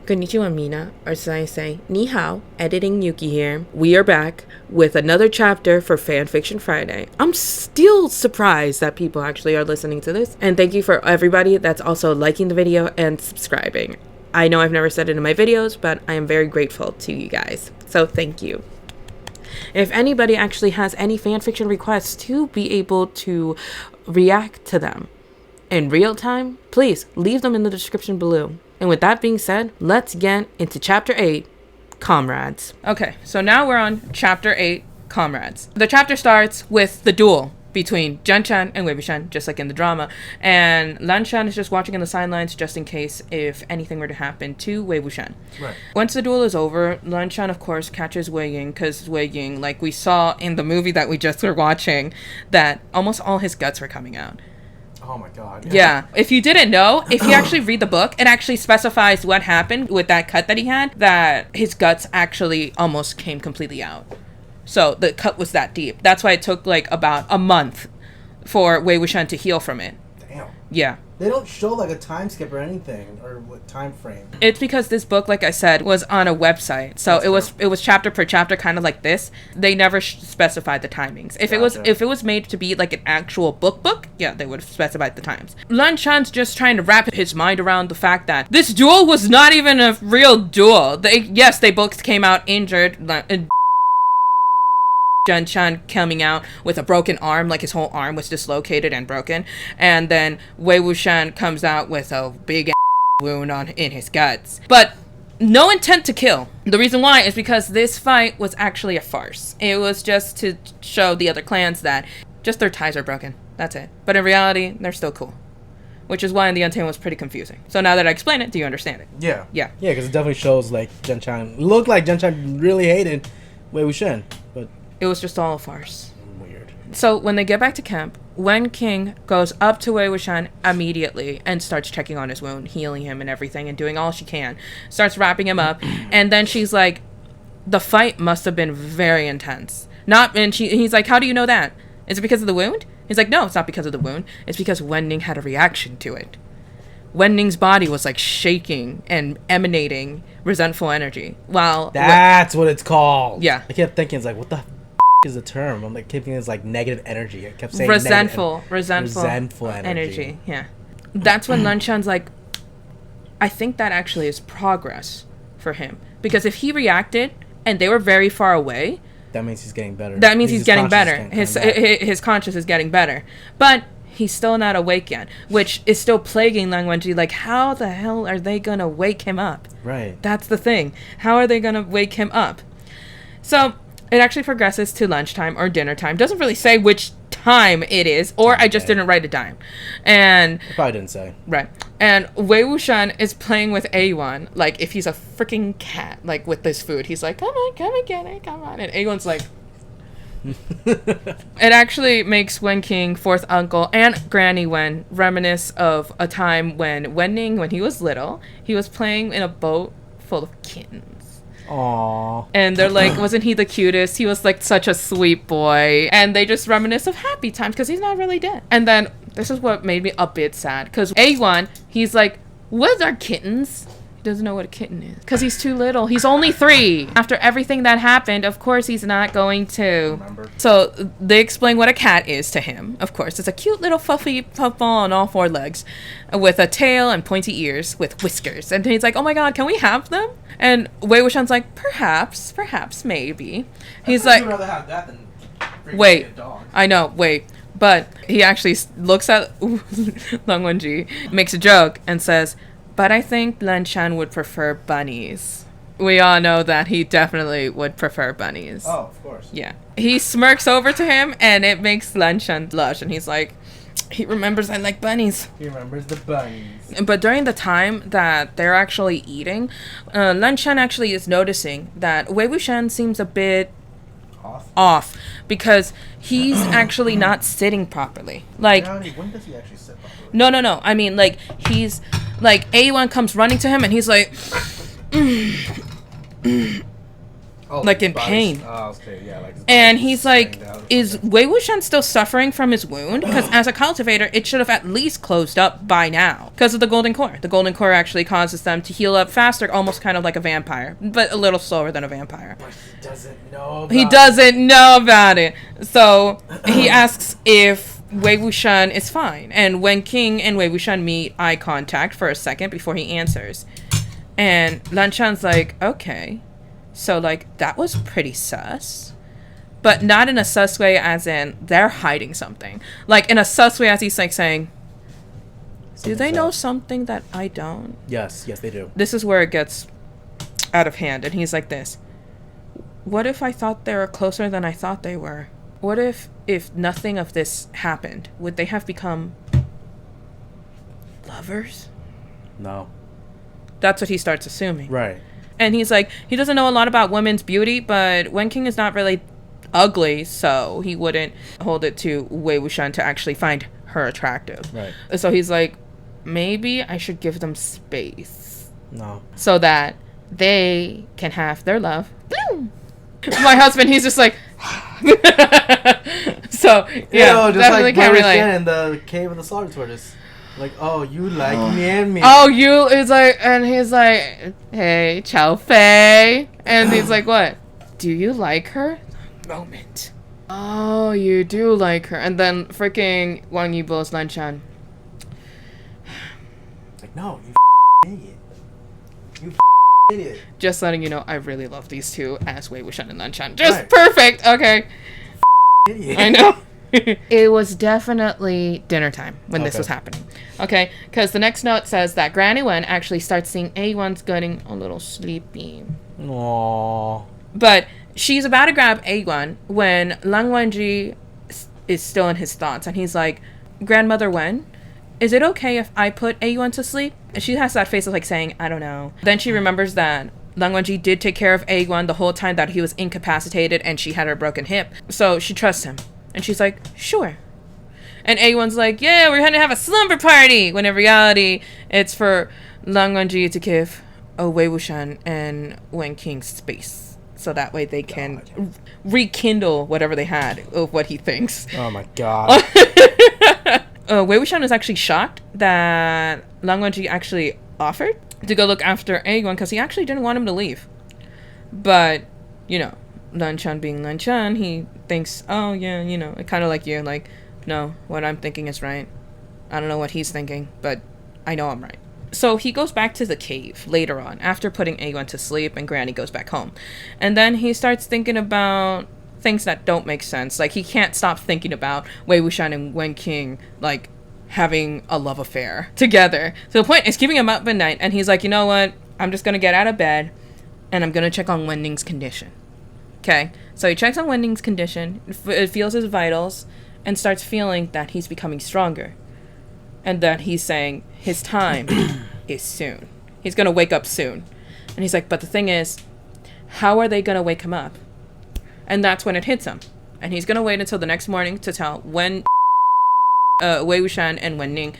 Konnichiwa Mina, or should I say, Ni hao, editing Yuki here. We are back with another chapter for Fanfiction Friday. I'm still surprised that people actually are listening to this. And thank you for everybody that's also liking the video and subscribing. I know I've never said it in my videos, but I am very grateful to you guys. So thank you. If anybody actually has any fanfiction requests to be able to react to them in real time, please leave them in the description below. And with that being said, let's get into Chapter 8, Comrades. Okay, so now we're on Chapter 8, Comrades. The chapter starts with the duel between Jun-chan and Wei-Wuxian, just like in the drama. And Lan-chan is just watching in the sidelines just in case if anything were to happen to Wei-Wuxian. Right. Once the duel is over, Lan-chan, of course, catches Wei-Ying, because Wei-Ying, like we saw in the movie that we just were watching, that almost all his guts were coming out. Oh my god. Yeah. If you didn't know, if you actually read the book, it actually specifies what happened with that cut that he had, that his guts actually almost came completely out. So the cut was that deep. That's why it took like about a month for Wei Wuxian to heal from it. Damn. Yeah. They don't show like a time skip or anything, or what time frame. It's because this book, like I said, was on a website, so it was chapter per chapter, kind of like this. They never specified the timings. If it was made to be like an actual book, yeah, they would have specified the times. Lan-chan's just trying to wrap his mind around the fact that this duel was not even a real duel. They both came out injured. Jun-chan coming out with a broken arm, like his whole arm was dislocated and broken, and then Wei Wuxian comes out with a big wound in his guts, but no intent to kill. The reason why is because this fight was actually a farce. It was just to show the other clans that just their ties are broken. That's it. But in reality, they're still cool. Which is why in the Untamed was pretty confusing. So now that I explain it, do you understand it? Yeah. Yeah. Yeah, because it definitely shows like Jun-chan looked like Jun-chan really hated Wei Wuxian, but it was just all a farce. Weird. So when they get back to camp, Wen King goes up to Wei Wuxian immediately and starts checking on his wound, healing him and everything, and doing all she can. Starts wrapping him up, and then she's like, the fight must have been very intense. He's like, how do you know that? Is it because of the wound? He's like, no, it's not because of the wound. It's because Wen Ning had a reaction to it. Wen Ning's body was like shaking and emanating resentful energy. While that's what it's called. Yeah. I kept thinking, it's like, what the is the term? I'm like, kept thinking it's like negative energy. I kept saying resentful energy. Yeah. That's when Lan-chan's like, I think that actually is progress for him, because if he reacted and they were very far away, that means he's getting better. That means he's getting better. His conscience is getting better, but he's still not awake yet, which is still plaguing Lang Wenji. Like, how the hell are they gonna wake him up? Right. That's the thing. How are they gonna wake him up? So it actually progresses to lunchtime or dinner time. Doesn't really say which time it is, or I just didn't write it down. And I probably didn't say. Right. And Wei Wuxian is playing with A1 like if he's a freaking cat, like with this food. He's like, come on, come and get it, come on. And A1's like, it actually makes Wen King, fourth uncle, and Granny Wen reminisce of a time when Wen Ning, when he was little, he was playing in a boat full of kittens. Aww. And they're like, wasn't he the cutest? He was like such a sweet boy. And they just reminisce of happy times because he's not really dead. And then this is what made me a bit sad, because A1, he's like, what are kittens? He doesn't know what a kitten is because he's too little. He's only 3. After everything that happened, of course he's not going to remember. So they explain what a cat is to him. Of course, it's a cute little fluffy puffball on all 4 legs with a tail and pointy ears with whiskers. And he's like, oh my god, can we have them? And Wei Wuxian's like, perhaps, maybe. He's like, I'd rather have that than wait, a dog. I know, wait. But he actually looks at Lang Wenji, makes a joke, and says, but I think Lan-chan would prefer bunnies. We all know that he definitely would prefer bunnies. Oh, of course. Yeah. He smirks over to him, and it makes Lan-chan blush, and he's like, he remembers I like bunnies. He remembers the bunnies. But during the time that they're actually eating, Lan-chan actually is noticing that Wei Wuxian seems a bit off because he's actually not sitting properly. Like, when does he actually sit properly? No. I mean, like, he's like, A1 comes running to him and he's like, like in pain. Oh, okay, yeah. Like and he's like, is Wei Wuxian still suffering from his wound? Because as a cultivator, it should have at least closed up by now. Because of the golden core. The golden core actually causes them to heal up faster, almost kind of like a vampire. But a little slower than a vampire. But he doesn't know about it. So he asks if Wei Wuxian is fine. And when King and Wei Wuxian meet eye contact for a second before he answers. And Lan Chan's like, okay. So, like, that was pretty sus. But not in a sus way as in they're hiding something. Like, in a sus way as he's, like, saying, do they know something that I don't? Yes, they do. This is where it gets out of hand. And he's like this. What if I thought they were closer than I thought they were? What if nothing of this happened? Would they have become lovers? No. That's what he starts assuming. Right. And he's like, he doesn't know a lot about women's beauty, but Wen King is not really ugly, so he wouldn't hold it to Wei Wuxian to actually find her attractive. Right. So he's like, maybe I should give them space. No. So that they can have their love. My husband, he's just like... So, yeah, just definitely like can't relate. in the cave of the slaughter tortoise. Like, oh, you like me and me. Oh, you is like, and he's like, hey, Chao Fei. And he's like, what? Do you like her? Moment. Oh, you do like her. And then freaking Wang Yi blows Lan Chan. Like, no, you idiot. You idiot. Just letting you know, I really love these two as Wei Wuxian and Lan Chan. Just perfect. Okay. Idiot. I know. It was definitely dinner time when this was happening. Okay, because the next note says that Granny Wen actually starts seeing A1's getting a little sleepy. Aww. But she's about to grab A1 when Lang Wenji is still in his thoughts. And he's like, Grandmother Wen, is it okay if I put A1 to sleep? And she has that face of like saying, I don't know. Then she remembers that Lang Wenji did take care of A1 the whole time that he was incapacitated and she had her broken hip. So she trusts him. And she's like, sure. And A1's like, yeah, we're going to have a slumber party. When in reality, it's for Lang Wenji to give Wei Wuxian and Wen King space. So that way they can rekindle whatever they had of what he thinks. Oh my god. Wei Wuxian is actually shocked that Lang Wenji actually offered to go look after A1 because he actually didn't want him to leave. But, you know, Lan Chan being Lan Chan, he thinks, oh yeah, you know, kind of like you, like, no, what I'm thinking is right. I don't know what he's thinking, but I know I'm right. So he goes back to the cave later on, after putting A1 to sleep, and Granny goes back home. And then he starts thinking about things that don't make sense. Like, he can't stop thinking about Wei Wuxian and Wen King, like, having a love affair together. So the point is keeping him up at night, and he's like, you know what? I'm just gonna get out of bed, and I'm gonna check on Wen Ning's condition. Okay, so he checks on Wen Ning's condition, feels his vitals, and starts feeling that he's becoming stronger. And that he's saying his time is soon. He's going to wake up soon. And he's like, but the thing is, how are they going to wake him up? And that's when it hits him. And he's going to wait until the next morning to tell when Wei Wuxian and Wen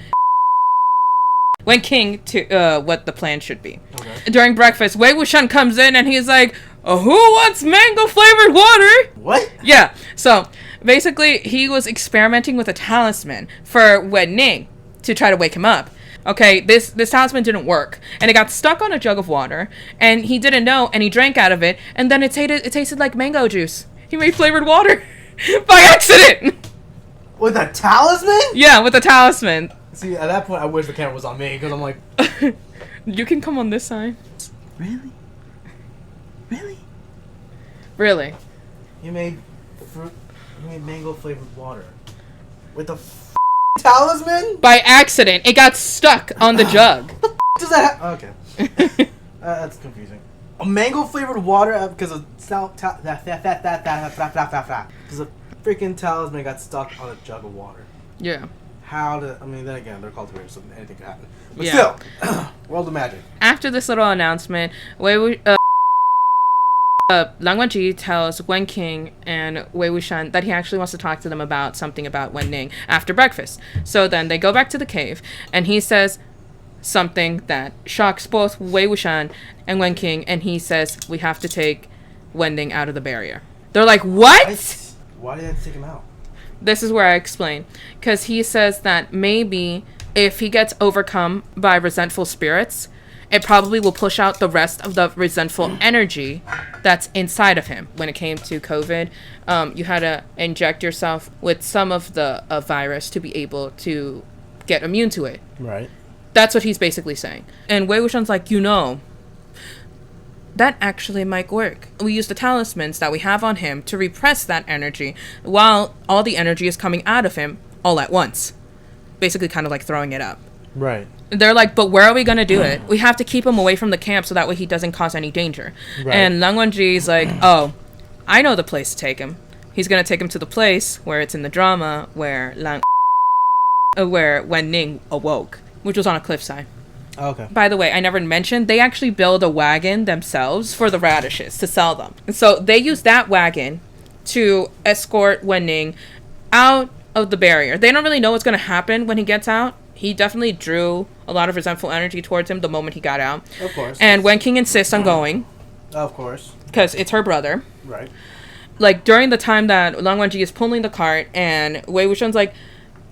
King to what the plan should be. Okay. During breakfast, Wei Wuxian comes in and he's like, who wants mango flavored water? What? Yeah. So basically, he was experimenting with a talisman for Wen Ning to try to wake him up. Okay, this talisman didn't work, and it got stuck on a jug of water, and he didn't know, and he drank out of it, and then it tasted like mango juice. He made flavored water by accident. With a talisman? Yeah, with a talisman. See, at that point, I wish the camera was on me, because I'm like... You can come on this side. Really? Really? Really? You made mango flavored water with a talisman? By accident. It got stuck on the jug. What the does that okay. That's confusing. A mango flavored water because of because a freaking talisman got stuck on a jug of water. Yeah. Then again, they're cultivators, so anything could happen. But still, world of magic. After this little announcement, Lang Wenji tells Wen King and Wei Wuxian that he actually wants to talk to them about something about Wen Ning after breakfast. So then they go back to the cave, and he says something that shocks both Wei Wuxian and Wen King, and he says, we have to take Wenning out of the barrier. They're like, what? Why did they have to take him out? This is where I explain. Because he says that maybe if he gets overcome by resentful spirits, it probably will push out the rest of the resentful energy that's inside of him. When it came to COVID, you had to inject yourself with some of the virus to be able to get immune to it. Right. That's what he's basically saying. And Wei Wuxian's like, that actually might work. We use the talismans that we have on him to repress that energy while all the energy is coming out of him all at once. Basically kind of like throwing it up. Right. They're like, but where are we going to do it? We have to keep him away from the camp so that way he doesn't cause any danger. Right. And Lang Wangji's like, oh, I know the place to take him. He's going to take him to the place where it's in the drama where Wenning awoke, which was on a cliffside. Okay. By the way, I never mentioned, they actually build a wagon themselves for the radishes to sell them. And so they use that wagon to escort Wenning out of the barrier. They don't really know what's going to happen when he gets out. He definitely drew a lot of resentful energy towards him the moment he got out. Of course. And Wen King insists on going. Of course. Because it's her brother. Right. Like, during the time that Lang Wangji is pulling the cart, and Wei Wuxian's like,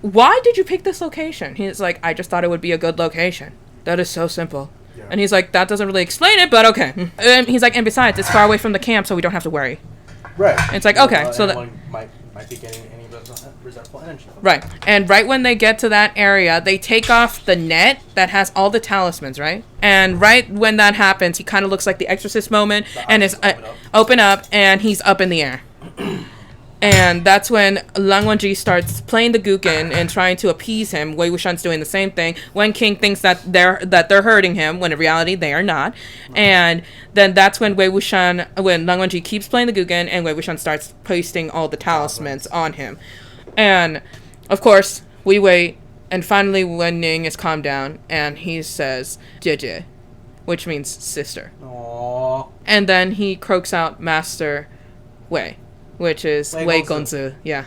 why did you pick this location? He's like, I just thought it would be a good location. That is so simple. Yeah. And he's like, that doesn't really explain it, but okay. And he's like, and besides, it's far away from the camp, so we don't have to worry. Right. And it's like, okay. So that might be getting any resentful energy. Right. And right when they get to that area, they take off the net that has all the talismans, right? And right when that happens, he kind of looks like the Exorcist moment, and is open up, and he's up in the air. And that's when Lang Wangji starts playing the Guqin and trying to appease him. Wei Wuxian's doing the same thing. Wen King thinks that they're hurting him, when in reality they are not. And then that's when Lang Wangji keeps playing the Guqin, and Wei Wuxian starts pasting all the talismans on him. And of course, we wait, and finally Wenning is calmed down, and he says "Jie," which means sister. Aww. And then he croaks out Master Wei, which is Wei Gongzi. Yeah.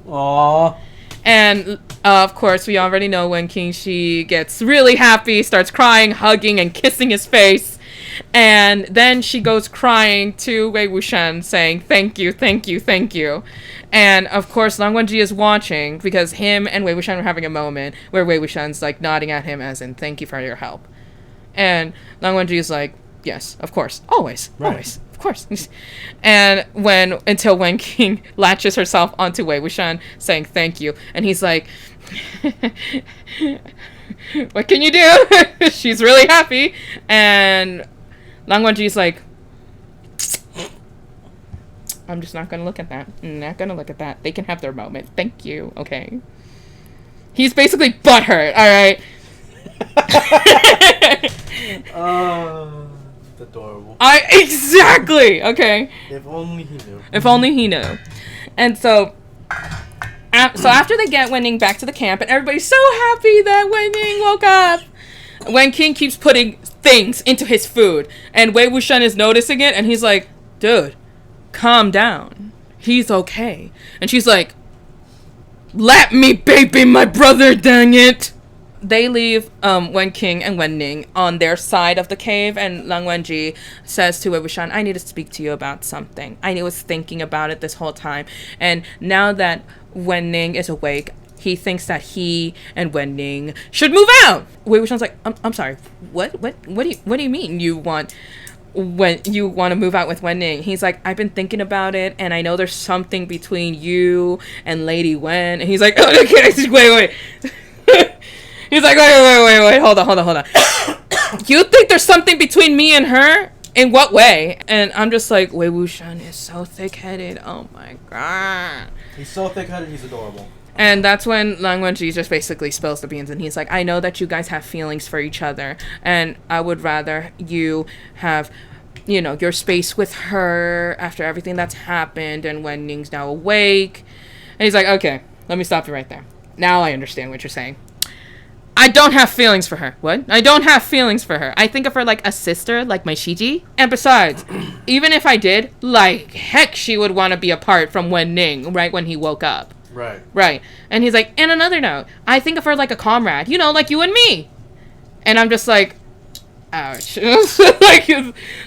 Aww. And of course, we already know when King Shi gets really happy, starts crying, hugging, and kissing his face. And then she goes crying to Wei Wuxian, saying, thank you, thank you, thank you. And of course, Lang Wangji is watching, because him and Wei Wuxian are having a moment where Wei Wuxian's like nodding at him as in, thank you for your help. And Lang Wangji is like, yes, of course, always, right. Always. Of course. And until Wen King latches herself onto Wei Wuxian, saying thank you, and he's like, what can you do? She's really happy. And Lang Wangji's like, I'm just not gonna look at that. I'm not gonna look at that. They can have their moment. Thank you. Okay. He's basically butthurt. All right. Adorable. Exactly. Okay. If only he knew. If only he knew. And so after they get Wenning back to the camp, and everybody's so happy that Wenning woke up, Wen King keeps putting things into his food, and Wei Wuxian is noticing it, and he's like, dude, calm down. He's okay. And she's like, let me baby my brother, dang it. They leave Wen King and Wenning on their side of the cave, and Lang Wangji says to Wei Wuxian, I need to speak to you about something. I was thinking about it this whole time, and now that Wenning is awake, he thinks that he and Wenning should move out. Wei Wuxian's like, I'm sorry, what do you mean you want to move out with Wenning? He's like, I've been thinking about it, and I know there's something between you and Lady Wen. And he's like, oh, okay, wait. He's like, wait, hold on. You think there's something between me and her? In what way? And I'm just like, Wei Wuxian is so thick-headed. Oh my god. He's so thick-headed, he's adorable. And that's when Lang Wangji just basically spills the beans, and he's like, I know that you guys have feelings for each other, and I would rather you have, your space with her after everything that's happened, and when Ning's now awake. And he's like, okay, let me stop you right there. Now I understand what you're saying. I don't have feelings for her. What? I don't have feelings for her. I think of her like a sister, like my Shiji. And besides, even if I did, like, heck, she would want to be apart from Wenning right when he woke up. Right. And he's like, and another note, I think of her like a comrade, like you and me. And I'm just like, ouch.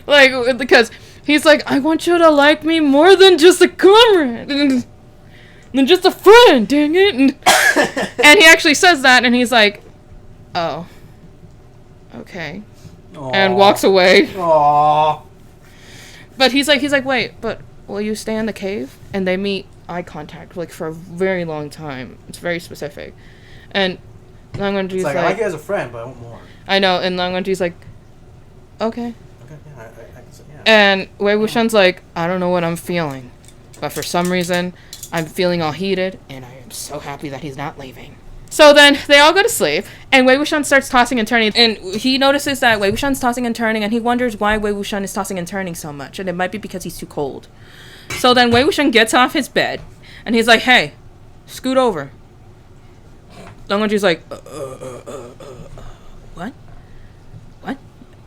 like, because He's like, I want you to like me more than just a comrade. Than just a friend, dang it. And he actually says that, and he's like, oh. Okay. Aww. And walks away. Aww. But he's like, wait, but will you stay in the cave? And they meet eye contact, like, for a very long time. It's very specific. And Langwonji's like, I like you as a friend, but I want more. I know, and Langwonji's like, okay. Okay, yeah, I can say, yeah. And Wei Wuxian's like, I don't know what I'm feeling, but for some reason, I'm feeling all heated, and I am so happy that he's not leaving. So then they all go to sleep, and Wei Wuxian starts tossing and turning, and he notices that Wei Wuxian's tossing and turning, and he wonders why Wei Wuxian is tossing and turning so much, and it might be because he's too cold. So then Wei Wuxian gets off his bed, and he's like, hey, scoot over. Langwonji's like, what? What?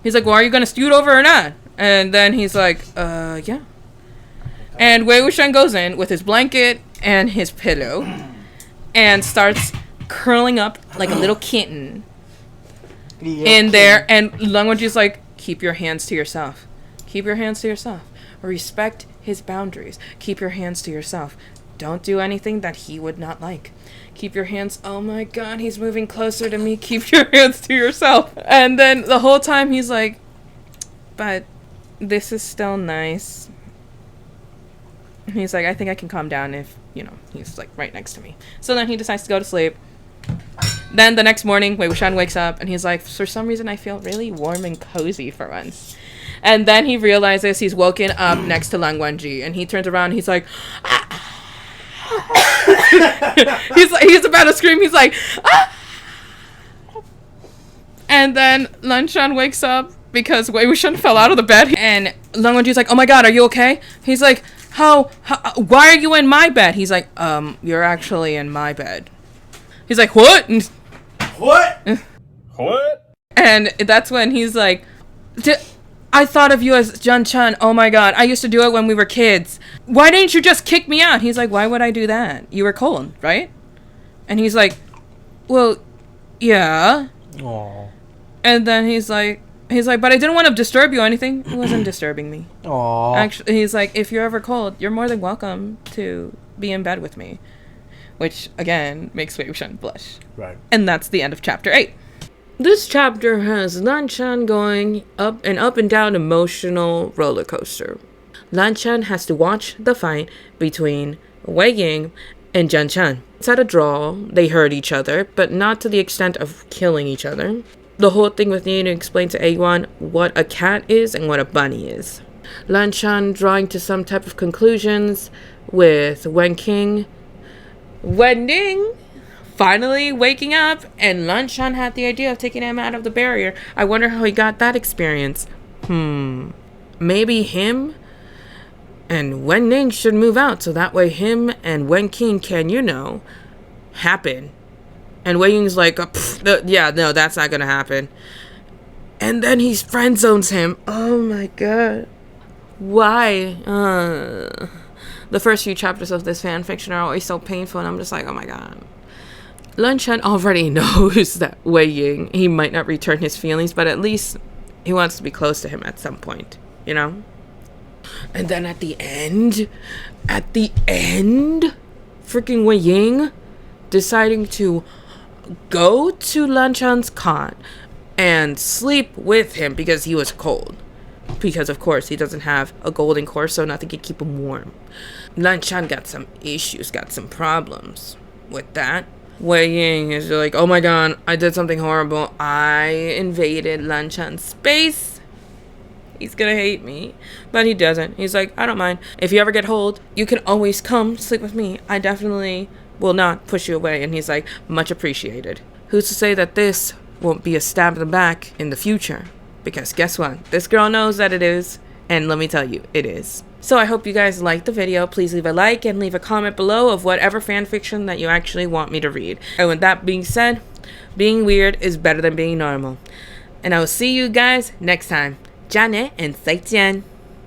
He's like, well, are you gonna scoot over or not? And then he's like, yeah. And Wei Wuxian goes in with his blanket and his pillow and starts curling up like a little kitten in there. And Langwonji's like, keep your hands to yourself. Keep your hands to yourself. Respect his boundaries. Keep your hands to yourself. Don't do anything that he would not like. Keep your hands... Oh my god, he's moving closer to me. Keep your hands to yourself. And then the whole time he's like, but this is still nice. He's like, I think I can calm down if, you know, he's like right next to me. So then he decides to go to sleep. Then the next morning, Wei Wuxian wakes up and he's like, for some reason I feel really warm and cozy for once. And then he realizes he's woken up next to Langwonji, and he turns around and he's like, ah. he's about to scream. He's like, ah. And then Lanshan wakes up because Wei Wuxian fell out of the bed, and Langwonji's like, oh my god, are you okay? He's like, how, why are you in my bed? He's like, you're actually in my bed. He's like, what? What? And that's when he's like, I thought of you as Jun-chan. Oh my god, I used to do it when we were kids. Why didn't you just kick me out? He's like, why would I do that? You were cold, right? And he's like, well, yeah. Aww. And then he's like, but I didn't want to disturb you or anything. It wasn't disturbing me. Aww. Actually, he's like, if you're ever cold, you're more than welcome to be in bed with me. Which, again, makes Wei Wuxian blush. Right. And that's the end of chapter 8. This chapter has Lanshan going up and down emotional roller coaster. Lanshan has to watch the fight between Wei Ying and Jun-chan. It's at a draw. They hurt each other, but not to the extent of killing each other. The whole thing with needing to explain to A1 what a cat is and what a bunny is. Lanshan drawing to some type of conclusions with Wen Ning finally waking up, and Lanshan had the idea of taking him out of the barrier. I wonder how he got that experience. Maybe him and Wen Ning should move out, so that way him and Wen King can, you know, happen. And Wei Ying's like, yeah, no, that's not gonna happen. And then he friend zones him. Oh my god. Why? The first few chapters of this fanfiction are always so painful, and I'm just like, oh my god. Lanshan already knows that Wei Ying, he might not return his feelings, but at least he wants to be close to him at some point, you know? And then at the end, freaking Wei Ying deciding to go to Lanshan's cot and sleep with him because he was cold. Because, of course, he doesn't have a golden core, so nothing can keep him warm. Lanshan got some issues, got some problems with that. Wei Ying is like, oh my god, I did something horrible. I invaded Lanshan's space. He's gonna hate me. But he doesn't. He's like, I don't mind. If you ever get hold, you can always come sleep with me. I definitely will not push you away. And he's like, much appreciated. Who's to say that this won't be a stab in the back in the future? Because guess what? This girl knows that it is. And let me tell you, it is. So I hope you guys liked the video. Please leave a like and leave a comment below of whatever fanfiction that you actually want me to read. And with that being said, being weird is better than being normal. And I will see you guys next time. 加呢 and 再见.